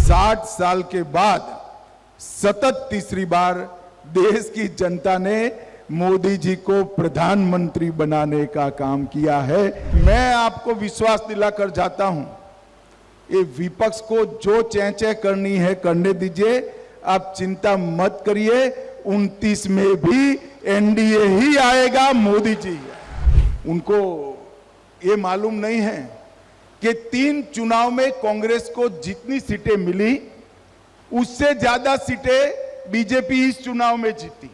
60 साल के बाद सतत तीसरी बार देश की जनता ने मोदी जी को प्रधानमंत्री बनाने का काम किया है। मैं आपको विश्वास दिलाकर जाता हूं, ये विपक्ष को जो चैं करनी है करने दीजिए, आप चिंता मत करिए। 29 में भी एनडीए ही आएगा, मोदी जी। उनको ये मालूम नहीं है कि 3 चुनाव में कांग्रेस को जितनी सीटें मिली उससे ज्यादा सीटें बीजेपी इस चुनाव में जीती।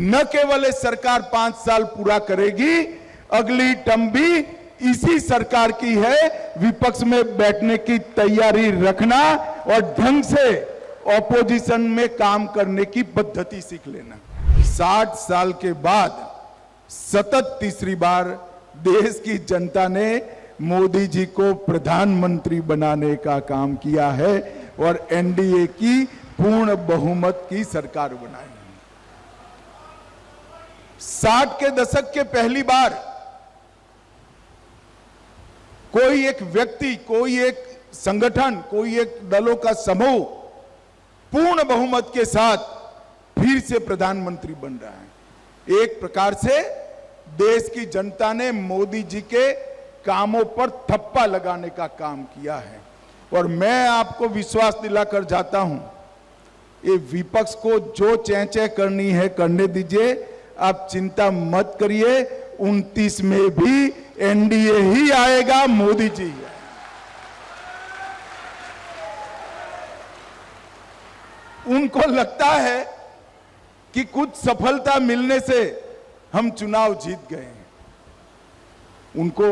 न केवल सरकार 5 साल पूरा करेगी, अगली टर्म भी इसी सरकार की है। विपक्ष में बैठने की तैयारी रखना और ढंग से ऑपोजिशन में काम करने की पद्धति सीख लेना। 60 साल के बाद सतत तीसरी बार देश की जनता ने मोदी जी को प्रधानमंत्री बनाने का काम किया है और एनडीए की पूर्ण बहुमत की सरकार बनाई। 60 के दशक के पहली बार कोई एक व्यक्ति, कोई एक संगठन, कोई एक दलों का समूह पूर्ण बहुमत के साथ फिर से प्रधानमंत्री बन रहा है। एक प्रकार से देश की जनता ने मोदी जी के कामों पर थप्पा लगाने का काम किया है। और मैं आपको विश्वास दिलाकर जाता हूं, ये विपक्ष को जो चैं करनी है करने दीजिए, आप चिंता मत करिए। 29 में भी एनडीए ही आएगा, मोदी जी। उनको लगता है कि कुछ सफलता मिलने से हम चुनाव जीत गए। उनको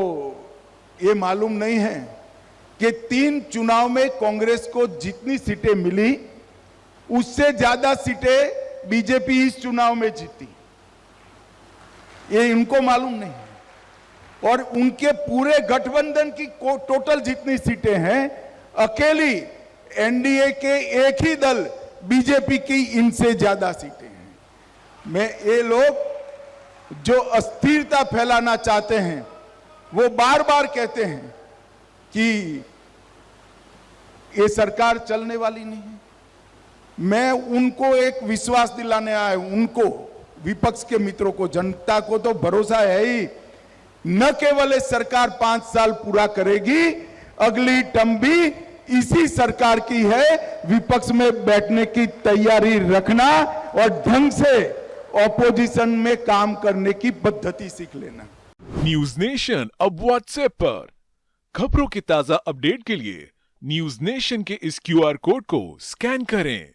ये मालूम नहीं है कि 3 चुनाव में कांग्रेस को जितनी सीटें मिली उससे ज्यादा सीटें बीजेपी इस चुनाव में जीती। ये इनको मालूम नहीं है। और उनके पूरे गठबंधन की टोटल जितनी सीटें हैं, अकेली एनडीए के एक ही दल बीजेपी की इनसे ज्यादा सीटें हैं। मैं ये लोग जो अस्थिरता फैलाना चाहते हैं, वो बार बार कहते हैं कि ये सरकार चलने वाली नहीं है। मैं उनको एक विश्वास दिलाने आया हूं, उनको, विपक्ष के मित्रों को, जनता को तो भरोसा है ही। न केवल सरकार 5 साल पूरा करेगी, अगली टर्म भी इसी सरकार की है। विपक्ष में बैठने की तैयारी रखना और ढंग से ऑपोजिशन में काम करने की पद्धति सीख लेना। न्यूज नेशन अब व्हाट्सएप पर खबरों के ताजा अपडेट के लिए न्यूज नेशन के इस क्यूआर कोड को स्कैन करें।